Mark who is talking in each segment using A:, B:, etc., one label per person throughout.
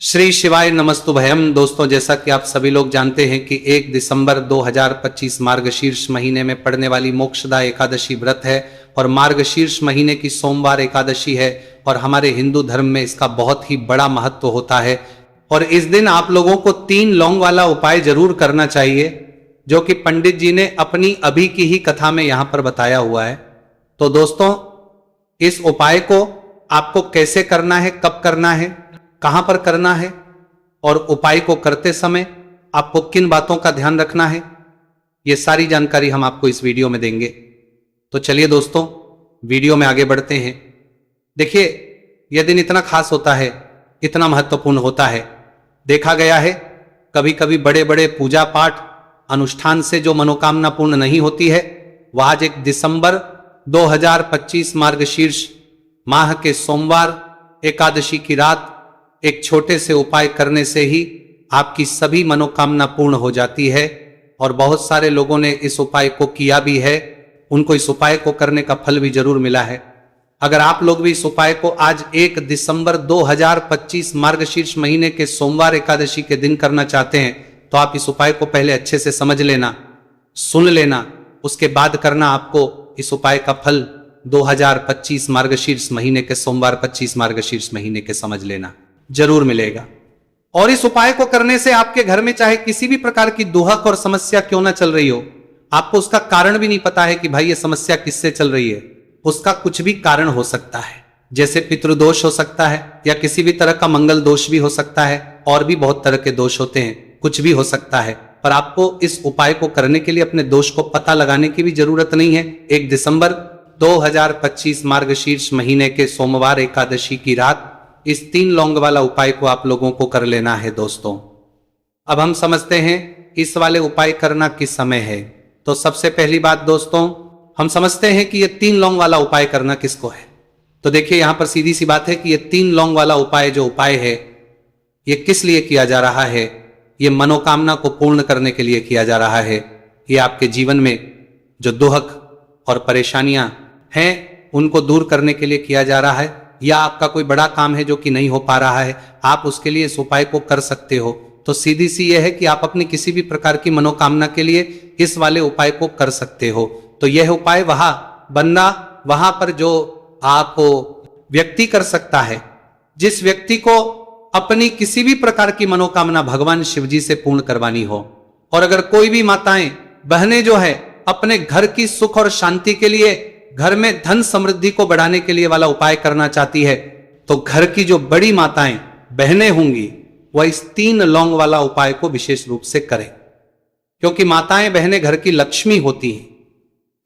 A: श्री शिवाय नमस्तुभयम। दोस्तों, जैसा कि आप सभी लोग जानते हैं कि 1 दिसंबर 2025 मार्गशीर्ष महीने में पड़ने वाली मोक्षदा एकादशी व्रत है और मार्गशीर्ष महीने की सोमवार एकादशी है और हमारे हिंदू धर्म में इसका बहुत ही बड़ा महत्व होता है। और इस दिन आप लोगों को 3 लौंग वाला उपाय जरूर करना चाहिए, जो कि पंडित जी ने अपनी अभी की ही कथा में यहां पर बताया हुआ है। तो दोस्तों, इस उपाय को आपको कैसे करना है, कब करना है, कहां पर करना है और उपाय को करते समय आपको किन बातों का ध्यान रखना है, ये सारी जानकारी हम आपको इस वीडियो में देंगे। तो चलिए दोस्तों, वीडियो में आगे बढ़ते हैं। देखिए, यह दिन इतना खास होता है, इतना महत्वपूर्ण होता है। देखा गया है कभी कभी बड़े बड़े पूजा पाठ अनुष्ठान से जो मनोकामना पूर्ण नहीं होती है, वह आज 1 दिसंबर 2025 मार्गशीर्ष माह के सोमवार एकादशी की रात एक छोटे से उपाय करने से ही आपकी सभी मनोकामना पूर्ण हो जाती है। और बहुत सारे लोगों ने इस उपाय को किया भी है, उनको इस उपाय को करने का फल भी जरूर मिला है। अगर आप लोग भी इस उपाय को आज 1 दिसंबर 2025 मार्गशीर्ष महीने के सोमवार एकादशी के दिन करना चाहते हैं, तो आप इस उपाय को पहले अच्छे से समझ लेना, सुन लेना, उसके बाद करना। आपको इस उपाय का फल 2025 मार्गशीर्ष महीने के सोमवार 25 मार्गशीर्ष महीने के समझ लेना जरूर मिलेगा। और इस उपाय को करने से आपके घर में चाहे किसी भी प्रकार की दुहक और समस्या क्यों ना चल रही हो, आपको उसका कारण भी नहीं पता है कि भाई ये समस्या किससे चल रही है, उसका कुछ भी कारण हो सकता है। जैसे पितृदोष हो सकता है या किसी भी तरह का मंगल दोष भी हो सकता है, और भी बहुत तरह के दोष होते हैं, कुछ भी हो सकता है। पर आपको इस उपाय को करने के लिए अपने दोष को पता लगाने की भी जरूरत नहीं है। 1 दिसंबर 2025 मार्गशीर्ष महीने के सोमवार एकादशी की रात इस 3 लौंग वाला उपाय को आप लोगों को कर लेना है। दोस्तों, अब हम समझते हैं इस वाले उपाय करना किस समय है। तो सबसे पहली बात दोस्तों, हम समझते हैं कि ये 3 लौंग वाला उपाय करना किसको है। तो देखिए, यहां पर सीधी सी बात है कि ये 3 लौंग वाला उपाय जो उपाय है, ये किस लिए किया जा रहा है। ये मनोकामना को पूर्ण करने के लिए किया जा रहा है। ये आपके जीवन में जो दुहक और परेशानियां हैं, उनको दूर करने के लिए किया जा रहा है। या आपका कोई बड़ा काम है जो कि नहीं हो पा रहा है, आप उसके लिए इस उपाय को कर सकते हो। तो सीधी सी यह है कि आप अपनी किसी भी प्रकार की मनोकामना के लिए इस वाले उपाय को कर सकते हो। तो यह उपाय वहां पर जो आप व्यक्ति कर सकता है, जिस व्यक्ति को अपनी किसी भी प्रकार की मनोकामना भगवान शिव जी से पूर्ण करवानी हो। और अगर कोई भी माताएं बहनें जो है अपने घर की सुख और शांति के लिए, घर में धन समृद्धि को बढ़ाने के लिए वाला उपाय करना चाहती है, तो घर की जो बड़ी माताएं बहनें होंगी, वह इस 3 लौंग वाला उपाय को विशेष रूप से करें। क्योंकि माताएं बहनें घर की लक्ष्मी होती हैं,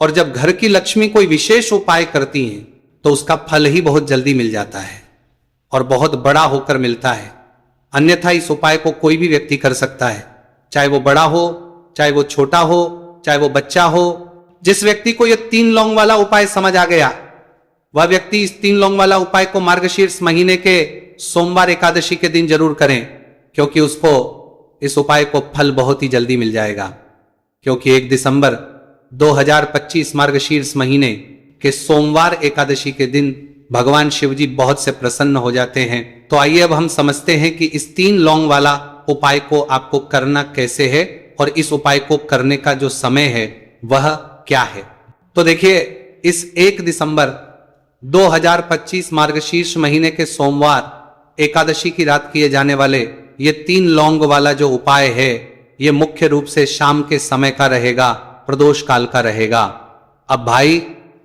A: और जब घर की लक्ष्मी कोई विशेष उपाय करती हैं, तो उसका फल ही बहुत जल्दी मिल जाता है और बहुत बड़ा होकर मिलता है। अन्यथा इस उपाय को कोई भी व्यक्ति कर सकता है, चाहे वो बड़ा हो, चाहे वो छोटा हो, चाहे वो बच्चा हो। जिस व्यक्ति को यह 3 लौंग वाला उपाय समझ आ गया, वह व्यक्ति इस 3 लौंग वाला उपाय को मार्गशीर्ष महीने के सोमवार एकादशी के दिन जरूर करें, क्योंकि उसको इस उपाय को फल बहुत ही जल्दी मिल जाएगा। क्योंकि 1 दिसंबर 2025 मार्गशीर्ष महीने के सोमवार एकादशी के दिन भगवान शिव जी बहुत से प्रसन्न हो जाते हैं। तो आइए अब हम समझते हैं कि इस 3 लौंग वाला उपाय को आपको करना कैसे है और इस उपाय को करने का जो समय है वह क्या है। तो देखिए, इस 1 दिसंबर 2025 मार्गशीर्ष महीने के सोमवार एकादशी की रात किए जाने वाले ये 3 लौंग वाला जो उपाय है, ये मुख्य रूप से शाम के समय का रहेगा, प्रदोष काल का रहेगा। अब भाई,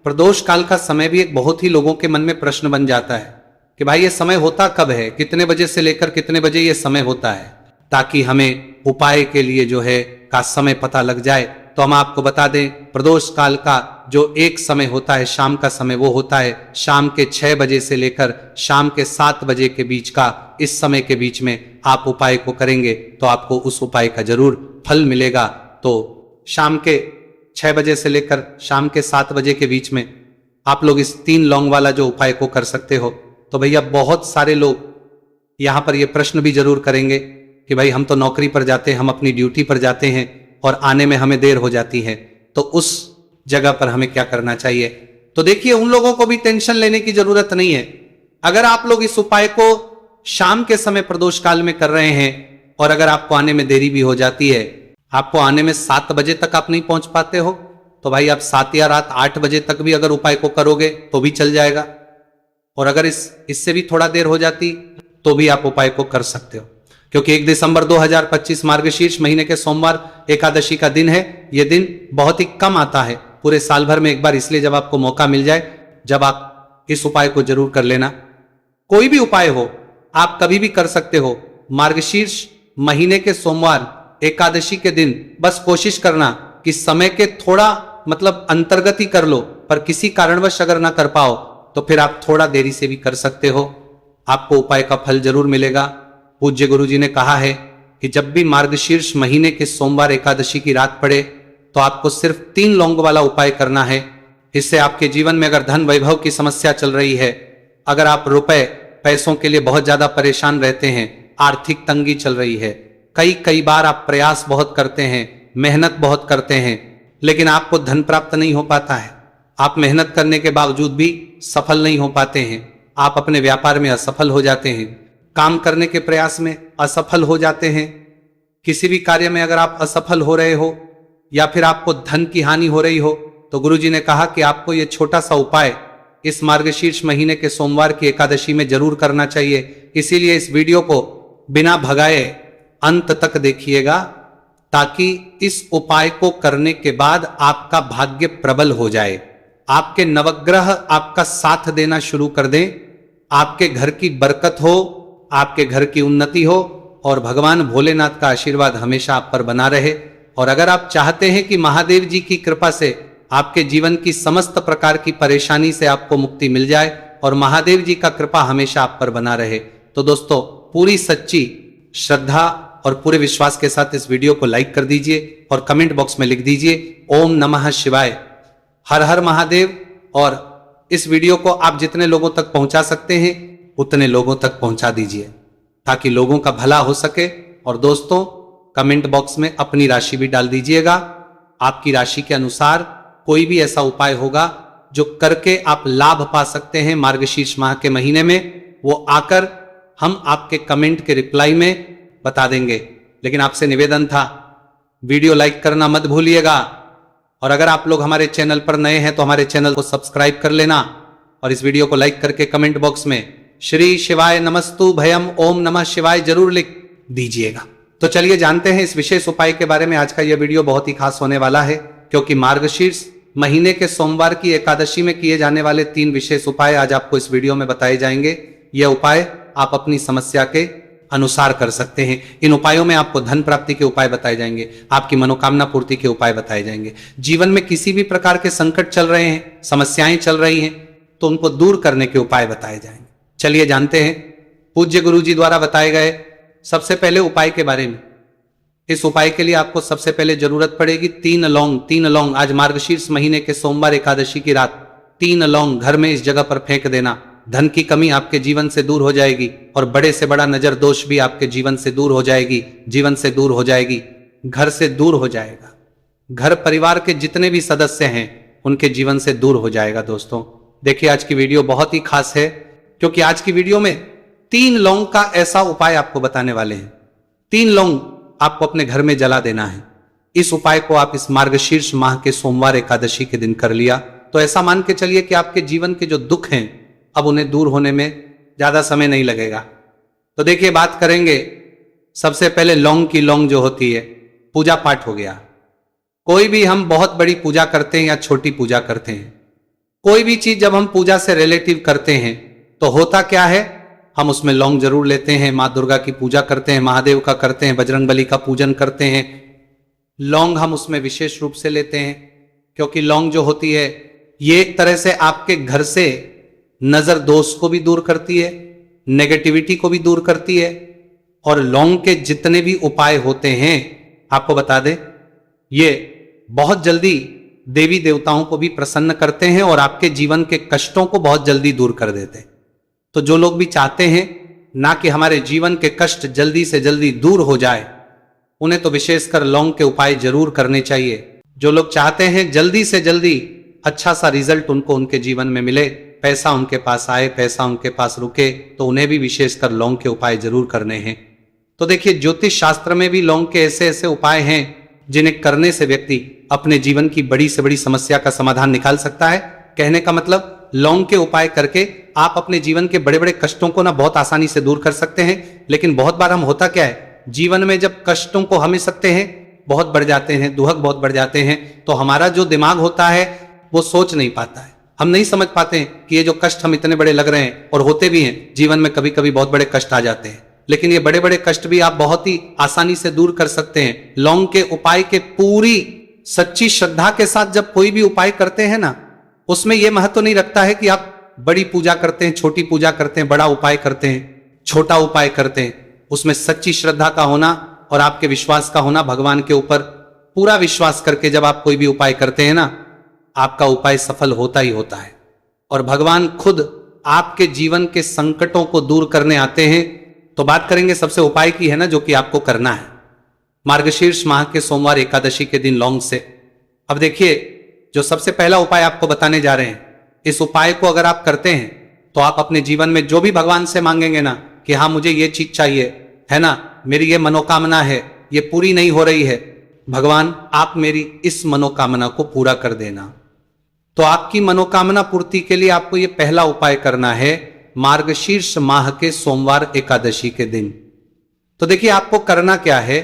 A: प्रदोष काल का समय भी एक बहुत ही लोगों के मन में प्रश्न बन जाता है कि भाई ये समय होता कब है, कितने बजे से लेकर कितने बजे ये समय होता है, ताकि हमें उपाय के लिए जो है का समय पता लग जाए। तो हम आपको बता दें, प्रदोष काल का जो एक समय होता है, शाम का समय, वो होता है शाम के 6 बजे से लेकर शाम के 7 बजे के बीच का। इस समय के बीच में आप उपाय को करेंगे तो आपको उस उपाय का जरूर फल मिलेगा। तो शाम के 6 बजे से लेकर शाम के 7 बजे के बीच में आप लोग इस 3 लौंग वाला जो उपाय को कर सकते हो। तो भैया, बहुत सारे लोग यहां पर ये प्रश्न भी जरूर करेंगे कि भाई हम तो नौकरी पर जाते हैं, हम अपनी ड्यूटी पर जाते हैं और आने में हमें देर हो जाती है, तो उस जगह पर हमें क्या करना चाहिए। तो देखिए, उन लोगों को भी टेंशन लेने की जरूरत नहीं है। अगर आप लोग इस उपाय को शाम के समय प्रदोष काल में कर रहे हैं और अगर आपको आने में देरी भी हो जाती है, आपको आने में 7 बजे तक आप नहीं पहुंच पाते हो, तो भाई आप 7 या रात 8 बजे तक भी अगर उपाय को करोगे तो भी चल जाएगा। और अगर इससे भी थोड़ा देर हो जाती तो भी आप उपाय को कर सकते हो, क्योंकि 1 दिसंबर 2025 मार्गशीर्ष महीने के सोमवार एकादशी का दिन है। यह दिन बहुत ही कम आता है पूरे साल भर में एक बार, इसलिए जब आपको मौका मिल जाए जब आप इस उपाय को जरूर कर लेना। कोई भी उपाय हो आप कभी भी कर सकते हो। मार्गशीर्ष महीने के सोमवार एकादशी के दिन बस कोशिश करना कि समय के थोड़ा अंतर्गत ही कर लो, पर किसी कारणवश अगर ना कर पाओ तो फिर आप थोड़ा देरी से भी कर सकते हो, आपको उपाय का फल जरूर मिलेगा। पूज्य गुरु जी ने कहा है कि जब भी मार्गशीर्ष महीने के सोमवार एकादशी की रात पड़े तो आपको सिर्फ 3 लौंग वाला उपाय करना है। इससे आपके जीवन में अगर धन वैभव की समस्या चल रही है, अगर आप रुपए पैसों के लिए बहुत ज्यादा परेशान रहते हैं, आर्थिक तंगी चल रही है, कई बार आप प्रयास बहुत करते हैं, मेहनत बहुत करते हैं, लेकिन आपको धन प्राप्त नहीं हो पाता है, आप मेहनत करने के बावजूद भी सफल नहीं हो पाते हैं, आप अपने व्यापार में असफल हो जाते हैं, काम करने के प्रयास में असफल हो जाते हैं, किसी भी कार्य में अगर आप असफल हो रहे हो या फिर आपको धन की हानि हो रही हो, तो गुरुजी ने कहा कि आपको यह छोटा सा उपाय इस मार्गशीर्ष महीने के सोमवार की एकादशी में जरूर करना चाहिए। इसीलिए इस वीडियो को बिना भगाए अंत तक देखिएगा, ताकि इस उपाय को करने के बाद आपका भाग्य प्रबल हो जाए, आपके नवग्रह आपका साथ देना शुरू कर दें, आपके घर की बरकत हो, आपके घर की उन्नति हो और भगवान भोलेनाथ का आशीर्वाद हमेशा आप पर बना रहे। और अगर आप चाहते हैं कि महादेव जी की कृपा से आपके जीवन की समस्त प्रकार की परेशानी से आपको मुक्ति मिल जाए और महादेव जी का कृपा हमेशा आप पर बना रहे, तो दोस्तों पूरी सच्ची श्रद्धा और पूरे विश्वास के साथ इस वीडियो को लाइक कर दीजिए और कमेंट बॉक्स में लिख दीजिए ओम नमः शिवाय, हर हर महादेव। और इस वीडियो को आप जितने लोगों तक पहुंचा सकते हैं उतने लोगों तक पहुंचा दीजिए, ताकि लोगों का भला हो सके। और दोस्तों कमेंट बॉक्स में अपनी राशि भी डाल दीजिएगा, आपकी राशि के अनुसार कोई भी ऐसा उपाय होगा जो करके आप लाभ पा सकते हैं मार्गशीर्ष माह के महीने में, वो आकर हम आपके कमेंट के रिप्लाई में बता देंगे। लेकिन आपसे निवेदन था, वीडियो लाइक करना मत भूलिएगा, और अगर आप लोग हमारे चैनल पर नए हैं तो हमारे चैनल को सब्सक्राइब कर लेना और इस वीडियो को लाइक करके कमेंट बॉक्स में श्री शिवाय नमस्तु भयम ओम नमः शिवाय जरूर लिख दीजिएगा। तो चलिए जानते हैं इस विशेष उपाय के बारे में। आज का यह वीडियो बहुत ही खास होने वाला है, क्योंकि मार्गशीर्ष महीने के सोमवार की एकादशी में किए जाने वाले 3 विशेष उपाय आज आपको इस वीडियो में बताए जाएंगे। यह उपाय आप अपनी समस्या के अनुसार कर सकते हैं। इन उपायों में आपको धन प्राप्ति के उपाय बताए जाएंगे, आपकी मनोकामना पूर्ति के उपाय बताए जाएंगे। जीवन में किसी भी प्रकार के संकट चल रहे हैं, समस्याएं चल रही हैं, तो उनको दूर करने के उपाय बताए जाएंगे। चलिए जानते हैं पूज्य गुरु जी द्वारा बताए गए सबसे पहले उपाय के बारे में। इस उपाय के लिए आपको सबसे पहले जरूरत पड़ेगी 3 लौंग। आज मार्गशीर्ष महीने के सोमवार एकादशी की रात 3 लौंग घर में इस जगह पर फेंक देना। धन की कमी आपके जीवन से दूर हो जाएगी और बड़े से बड़ा नजर दोष भी आपके जीवन से दूर हो जाएगी, जीवन से दूर हो जाएगी, घर से दूर हो जाएगा, घर परिवार के जितने भी सदस्य हैं उनके जीवन से दूर हो जाएगा। दोस्तों देखिए आज की वीडियो बहुत ही खास है, क्योंकि आज की वीडियो में 3 लौंग का ऐसा उपाय आपको बताने वाले हैं। 3 लौंग आपको अपने घर में जला देना है। इस उपाय को आप इस मार्गशीर्ष माह के सोमवार एकादशी के दिन कर लिया तो ऐसा मान के चलिए कि आपके जीवन के जो दुख हैं अब उन्हें दूर होने में ज्यादा समय नहीं लगेगा। तो देखिए बात करेंगे सबसे पहले लौंग की। लौंग जो होती है पूजा पाठ हो गया, कोई भी हम बहुत बड़ी पूजा करते हैं या छोटी पूजा करते हैं, कोई भी चीज जब हम पूजा से रिलेटिव करते हैं तो होता क्या है, हम उसमें लौंग जरूर लेते हैं। माँ दुर्गा की पूजा करते हैं, महादेव का करते हैं, बजरंगबली का पूजन करते हैं, लौंग हम उसमें विशेष रूप से लेते हैं, क्योंकि लौंग जो होती है ये एक तरह से आपके घर से नजर दोष को भी दूर करती है, नेगेटिविटी को भी दूर करती है। और लौंग के जितने भी उपाय होते हैं आपको बता दें, ये बहुत जल्दी देवी देवताओं को भी प्रसन्न करते हैं और आपके जीवन के कष्टों को बहुत जल्दी दूर कर देते हैं। तो जो लोग भी चाहते हैं ना कि हमारे जीवन के कष्ट जल्दी से जल्दी दूर हो जाए, उन्हें तो विशेषकर लौंग के उपाय जरूर करने चाहिए। जो लोग चाहते हैं जल्दी से जल्दी अच्छा सा रिजल्ट उनको उनके जीवन में मिले, पैसा उनके पास आए, पैसा उनके पास रुके, तो उन्हें भी विशेषकर लौंग के उपाय जरूर करने हैं। तो देखिए, ज्योतिष शास्त्र में भी लौंग के ऐसे ऐसे उपाय हैं जिन्हें करने से व्यक्ति अपने जीवन की बड़ी से बड़ी समस्या का समाधान निकाल सकता है। कहने का मतलब, लौंग के उपाय करके आप अपने जीवन के बड़े बड़े कष्टों को ना बहुत आसानी से दूर कर सकते हैं। लेकिन बहुत बार हम होता क्या है, जीवन में जब कष्टों को हम सकते हैं बहुत बढ़ जाते हैं, दुहक बहुत बढ़ जाते हैं, तो हमारा जो दिमाग होता है वो सोच नहीं पाता है। हम नहीं समझ पाते हैं कि ये जो कष्ट हम इतने बड़े लग रहे हैं, और होते भी हैं जीवन में, कभी कभी बहुत बड़े कष्ट आ जाते हैं, लेकिन ये बड़े बड़े कष्ट भी आप बहुत ही आसानी से दूर कर सकते हैं लौंग के उपाय के पूरी सच्ची श्रद्धा के साथ। जब कोई भी उपाय करते हैं ना, उसमें यह महत्व नहीं रखता है कि आप बड़ी पूजा करते हैं, छोटी पूजा करते हैं, बड़ा उपाय करते हैं, छोटा उपाय करते हैं। उसमें सच्ची श्रद्धा का होना और आपके विश्वास का होना, भगवान के ऊपर पूरा विश्वास करके जब आप कोई भी उपाय करते हैं ना, आपका उपाय सफल होता ही होता है। और भगवान खुद आपके जीवन के संकटों को दूर करने आते हैं। तो बात करेंगे सबसे उपाय की है ना, जो कि आपको करना है मार्गशीर्ष माह के सोमवार एकादशी के दिन लौंग से। अब देखिए, जो सबसे पहला उपाय आपको बताने जा रहे हैं, इस उपाय को अगर आप करते हैं तो आप अपने जीवन में जो भी भगवान से मांगेंगे ना कि हाँ मुझे ये चीज चाहिए, है ना, मेरी ये मनोकामना है, ये पूरी नहीं हो रही है, भगवान आप मेरी इस मनोकामना को पूरा कर देना। तो आपकी मनोकामना पूर्ति के लिए आपको ये पहला उपाय करना है मार्गशीर्ष माह के सोमवार एकादशी के दिन। तो देखिए, आपको करना क्या है,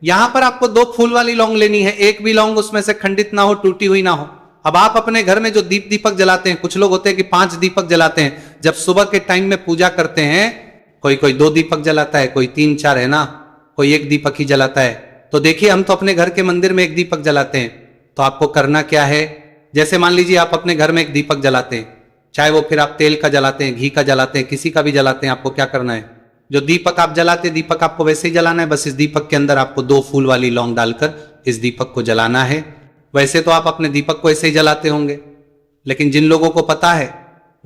A: यहां पर आपको 2 फूल वाली लौंग लेनी है। एक भी लौंग उसमें से खंडित ना हो, टूटी हुई ना हो। अब आप अपने घर में जो दीपक जलाते हैं, कुछ लोग होते हैं कि 5 दीपक जलाते हैं। जब सुबह के टाइम में पूजा करते हैं, कोई 2 दीपक जलाता है, कोई 3-4, है ना, कोई 1 दीपक ही जलाता है। तो देखिए, हम तो अपने घर के मंदिर में 1 दीपक जलाते हैं। तो आपको करना क्या है, जैसे मान लीजिए आप अपने घर में 1 दीपक जलाते हैं, चाहे वो फिर आप तेल का जलाते हैं, घी का जलाते हैं, किसी का भी जलाते हैं, आपको क्या करना है, जो दीपक आप जलाते हैं, दीपक आपको वैसे ही जलाना है। बस इस दीपक के अंदर आपको 2 फूल वाली लौंग डालकर इस दीपक को जलाना है। वैसे तो आप अपने दीपक को ऐसे ही जलाते होंगे, लेकिन जिन लोगों को पता है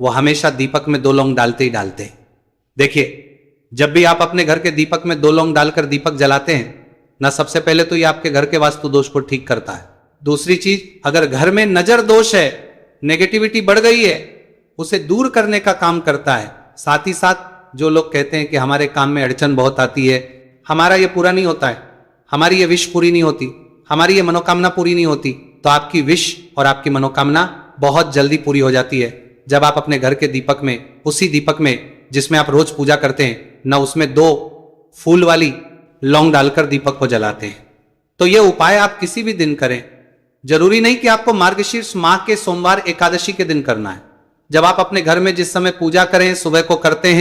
A: वो हमेशा दीपक में 2 लौंग डालते ही डालते हैं। देखिए, जब भी आप अपने घर के दीपक में 2 लौंग डालकर दीपक जलाते हैं ना, सबसे पहले तो ये आपके घर के वास्तु दोष को ठीक करता है। दूसरी चीज, अगर घर में नजर दोष है, नेगेटिविटी बढ़ गई है, उसे दूर करने का काम करता है। साथ ही साथ जो लोग कहते हैं कि हमारे काम में अड़चन बहुत आती है, हमारा ये पूरा नहीं होता है, हमारी ये विश पूरी नहीं होती, हमारी ये मनोकामना पूरी नहीं होती, तो आपकी विश और आपकी मनोकामना बहुत जल्दी पूरी हो जाती है जब आप अपने घर के दीपक में, उसी दीपक में जिसमें आप रोज पूजा करते हैं ना, उसमें 2 फूल वाली लौंग डालकर दीपक को जलाते हैं। तो यह उपाय आप किसी भी दिन करें, जरूरी नहीं कि आपको मार्गशीर्ष माह के सोमवार एकादशी के दिन करना है। जब आप अपने घर में जिस समय पूजा करें, सुबह को करते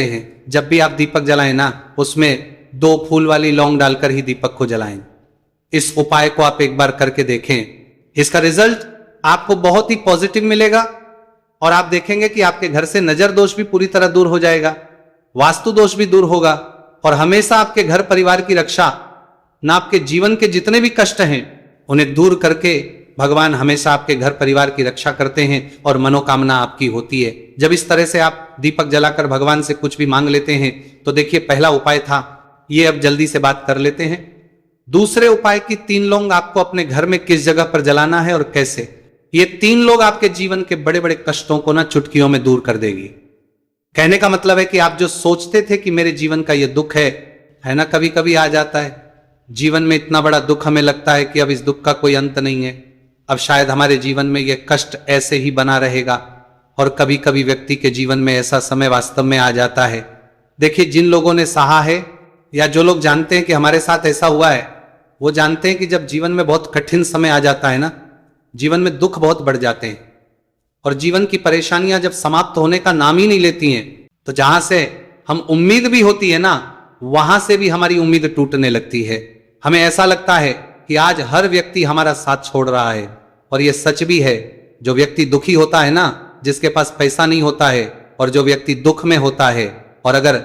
A: हैं, जब भी आप दीपक जलाएं ना, उसमें 2 फूल वाली लौंग डालकर ही दीपक को जलाएं। इस उपाय को आप एक बार करके देखें, इसका रिजल्ट आपको बहुत ही पॉजिटिव मिलेगा और आप देखेंगे कि आपके घर से नजर दोष भी पूरी तरह दूर हो जाएगा, वास्तु दोष भी दूर होगा, और हमेशा आपके घर परिवार की रक्षा ना, आपके जीवन के जितने भी कष्ट हैं उन्हें दूर करके भगवान हमेशा आपके घर परिवार की रक्षा करते हैं और मनोकामना आपकी होती है। जब इस तरह से आप दीपक जलाकर भगवान से कुछ भी मांग लेते हैं, तो देखिए, पहला उपाय था ये। अब जल्दी से बात कर लेते हैं दूसरे उपाय की। 3 लौंग आपको अपने घर में किस जगह पर जलाना है और कैसे। ये 3 लोग आपके जीवन के बड़े बड़े कष्टों को ना चुटकियों में दूर कर देगी। कहने का मतलब है कि आप जो सोचते थे कि मेरे जीवन का ये दुख है ना, कभी कभी आ जाता है जीवन में इतना बड़ा दुख, हमें लगता है कि अब इस दुख का कोई अंत नहीं है, अब शायद हमारे जीवन में यह कष्ट ऐसे ही बना रहेगा। और कभी कभी व्यक्ति के जीवन में ऐसा समय वास्तव में आ जाता है। देखिए, जिन लोगों ने सहा है या जो लोग जानते हैं कि हमारे साथ ऐसा हुआ है, वो जानते हैं कि जब जीवन में बहुत कठिन समय आ जाता है ना, जीवन में दुख बहुत बढ़ जाते हैं और जीवन की परेशानियां जब समाप्त होने का नाम ही नहीं लेती हैं, तो जहां से हम उम्मीद भी होती है ना, वहां से भी हमारी उम्मीद टूटने लगती है। हमें ऐसा लगता है कि आज हर व्यक्ति हमारा साथ छोड़ रहा है, और यह सच भी है। जो व्यक्ति दुखी होता है ना, जिसके पास पैसा नहीं होता है, और जो व्यक्ति दुख में होता है, और अगर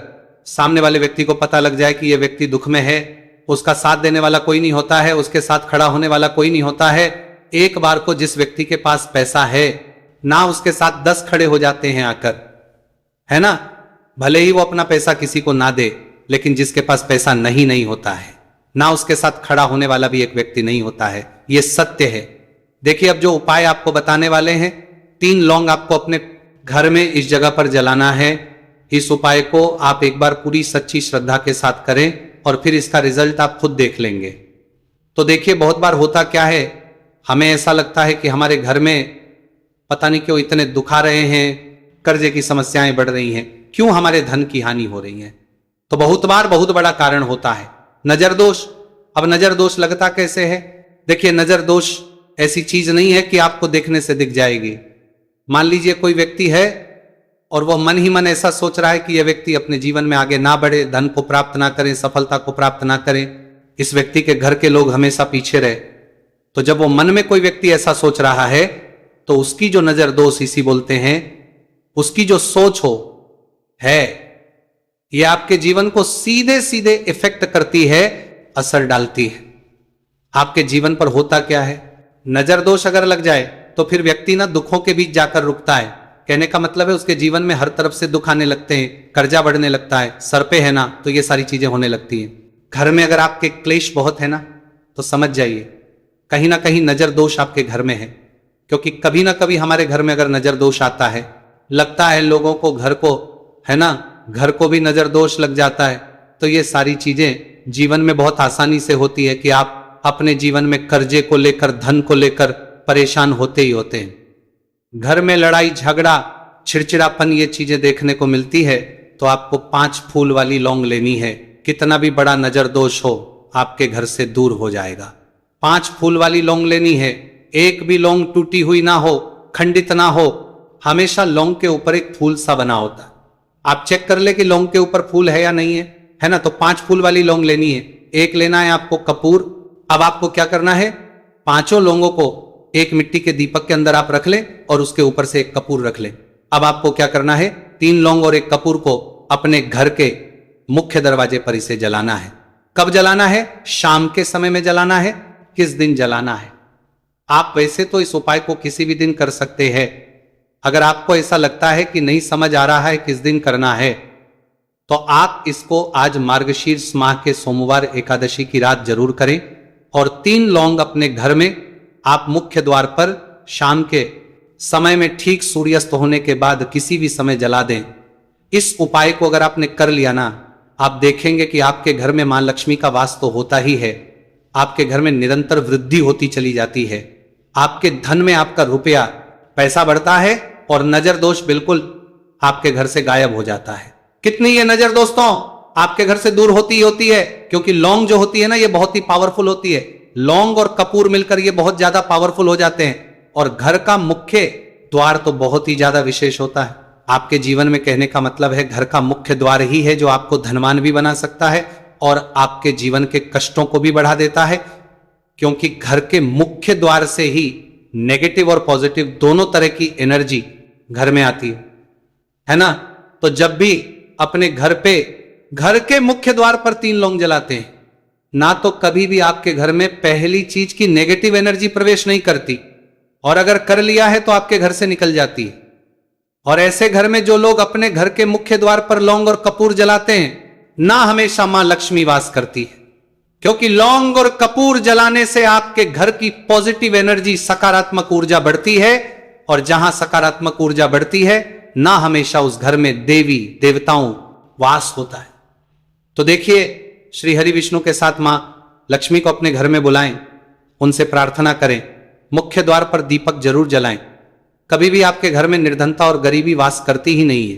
A: सामने वाले व्यक्ति को पता लग जाए कि यह व्यक्ति दुख में है, उसका साथ देने वाला कोई नहीं होता है, उसके साथ खड़ा होने वाला कोई नहीं होता है। एक बार को जिस व्यक्ति के पास पैसा है ना, उसके साथ 10 खड़े हो जाते हैं आकर, है ना। भले ही वो अपना पैसा किसी को ना दे, लेकिन जिसके पास पैसा नहीं होता है ना, उसके साथ खड़ा होने वाला भी एक व्यक्ति नहीं होता है। यह सत्य है। देखिए, अब जो उपाय आपको बताने वाले हैं, 3 लौंग आपको अपने घर में इस जगह पर जलाना है। इस उपाय को आप एक बार पूरी सच्ची श्रद्धा के साथ करें और फिर इसका रिजल्ट आप खुद देख लेंगे। तो देखिए, बहुत बार होता क्या है, हमें ऐसा लगता है कि हमारे घर में पता नहीं क्यों इतने दुख आ रहे हैं, कर्जे की समस्याएं बढ़ रही हैं, क्यों हमारे धन की हानि हो रही है। तो बहुत बार बहुत बड़ा कारण होता है नजर दोष। अब नजर दोष लगता कैसे है? देखिए, नजर दोष ऐसी चीज नहीं है कि आपको देखने से दिख जाएगी। मान लीजिए कोई व्यक्ति है और वह मन ही मन ऐसा सोच रहा है कि यह व्यक्ति अपने जीवन में आगे ना बढ़े, धन को प्राप्त ना करे, सफलता को प्राप्त ना करे, इस व्यक्ति के घर के लोग हमेशा पीछे रहे। तो जब वो मन में कोई व्यक्ति ऐसा सोच रहा है तो उसकी जो नजर दोष इसी बोलते हैं, उसकी जो सोच हो है, ये आपके जीवन को सीधे सीधे इफेक्ट करती है, असर डालती है। आपके जीवन पर होता क्या है, नजर दोष अगर लग जाए तो फिर व्यक्ति ना दुखों के बीच जाकर रुकता है। कहने का मतलब है उसके जीवन में हर तरफ से दुख आने लगते हैं, कर्जा बढ़ने लगता है, सर पे है ना तो ये सारी चीजें होने लगती हैं। घर में अगर आपके क्लेश बहुत है ना तो समझ जाइए कहीं ना कहीं नजर दोष आपके घर में है। क्योंकि कभी ना कभी हमारे घर में अगर नजर दोष आता है, लगता है लोगों को, घर को, है ना, घर को भी नजर दोष लग जाता है, तो ये सारी चीजें जीवन में बहुत आसानी से होती है कि आप अपने जीवन में कर्जे को लेकर, धन को लेकर परेशान होते ही होते हैं। घर में लड़ाई झगड़ा, चिड़चिड़ापन, ये चीजें देखने को मिलती है तो आपको 5 फूल वाली लौंग लेनी है। कितना भी बड़ा नजर दोष हो आपके घर से दूर हो जाएगा। 5 फूल वाली लौंग लेनी है। एक भी लौंग टूटी हुई ना हो, खंडित ना हो, हमेशा लौंग के ऊपर एक फूल सा बना होता है। आप चेक कर ले कि लौंग के ऊपर फूल है या नहीं है ना। तो 5 फूल वाली लौंग लेनी है। एक लेना है आपको कपूर। अब आपको क्या करना है, 5 लौंगों को एक मिट्टी के दीपक के अंदर आप रख ले और उसके ऊपर से एक कपूर रख ले। अब आपको क्या करना है, 3 लौंग और एक कपूर को अपने घर के मुख्य दरवाजे पर इसे जलाना है। कब जलाना है? शाम के समय में जलाना है। किस दिन जलाना है? आप वैसे तो इस उपाय को किसी भी दिन कर सकते हैं। अगर आपको ऐसा लगता है कि नहीं समझ आ रहा है किस दिन करना है, तो आप इसको आज मार्गशीर्ष माह के सोमवार एकादशी की रात जरूर करें और 3 लौंग अपने घर में आप मुख्य द्वार पर शाम के समय में ठीक सूर्यास्त होने के बाद किसी भी समय जला दें। इस उपाय को अगर आपने कर लिया ना, आप देखेंगे कि आपके घर में मां लक्ष्मी का वास तो होता ही है, आपके घर में निरंतर वृद्धि होती चली जाती है, आपके धन में आपका रुपया पैसा बढ़ता है और नजर दोष बिल्कुल आपके घर से गायब हो जाता है। कितनी ये नजर दोस्तों आपके घर से दूर होती होती है, क्योंकि लौंग जो होती है ना ये बहुत ही पावरफुल होती है। लौंग और कपूर मिलकर ये बहुत ज्यादा पावरफुल हो जाते हैं और घर का मुख्य द्वार तो बहुत ही ज्यादा विशेष होता है। आपके जीवन में कहने का मतलब है घर का मुख्य द्वार ही है जो आपको धनवान भी बना सकता है और आपके जीवन के कष्टों को भी बढ़ा देता है, क्योंकि घर के मुख्य द्वार से ही नेगेटिव और पॉजिटिव दोनों तरह की एनर्जी घर में आती है ना। तो जब भी अपने घर पे, घर के मुख्य द्वार पर 3 लौंग जलाते हैं ना, तो कभी भी आपके घर में पहली चीज की नेगेटिव एनर्जी प्रवेश नहीं करती, और अगर कर लिया है तो आपके घर से निकल जाती है। और ऐसे घर में जो लोग अपने घर के मुख्य द्वार पर लौंग और कपूर जलाते हैं ना, हमेशा मां लक्ष्मी वास करती है, क्योंकि लौंग और कपूर जलाने से आपके घर की पॉजिटिव एनर्जी, सकारात्मक ऊर्जा बढ़ती है, और जहां सकारात्मक ऊर्जा बढ़ती है ना, हमेशा उस घर में देवी देवताओं वास होता है। तो देखिए, श्री हरि विष्णु के साथ मां लक्ष्मी को अपने घर में बुलाएं, उनसे प्रार्थना करें, मुख्य द्वार पर दीपक जरूर जलाएं। कभी भी आपके घर में निर्धनता और गरीबी वास करती ही नहीं है।